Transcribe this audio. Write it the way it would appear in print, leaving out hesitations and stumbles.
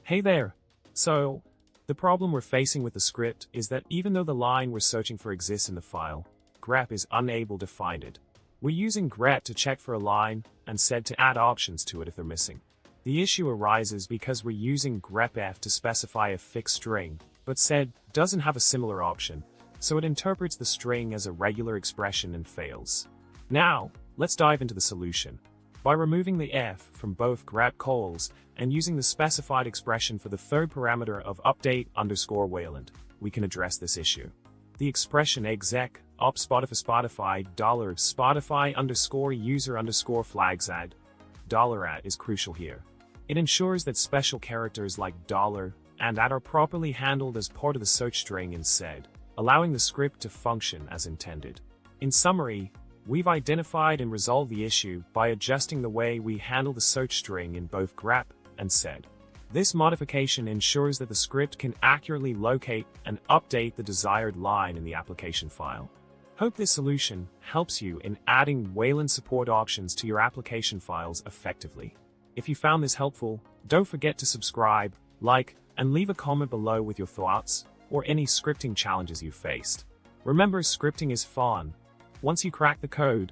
Hey there! So, the problem we're facing with the script is that even though the line we're searching for exists in the file, grep is unable to find it. We're using grep to check for a line and sed to add options to it if they're missing. The issue arises because we're using grep to specify a fixed string, but sed doesn't have a similar option, so it interprets the string as a regular expression and fails. Now, let's dive into the solution. By removing the f from both grep calls and using the specified expression for the third parameter of update_wayland, we can address this issue. The expression exec up Spotify $Spotify_user_flags $@ is crucial here. It ensures that special characters like $ and @ are properly handled as part of the search string in sed, allowing the script to function as intended. In summary, we've identified and resolved the issue by adjusting the way we handle the search string in both grep and sed. This modification ensures that the script can accurately locate and update the desired line in the application file. Hope this solution helps you in adding Wayland support options to your application files effectively. If you found this helpful, don't forget to subscribe, like, and leave a comment below with your thoughts or any scripting challenges you've faced. Remember, scripting is fun. Once you crack the code,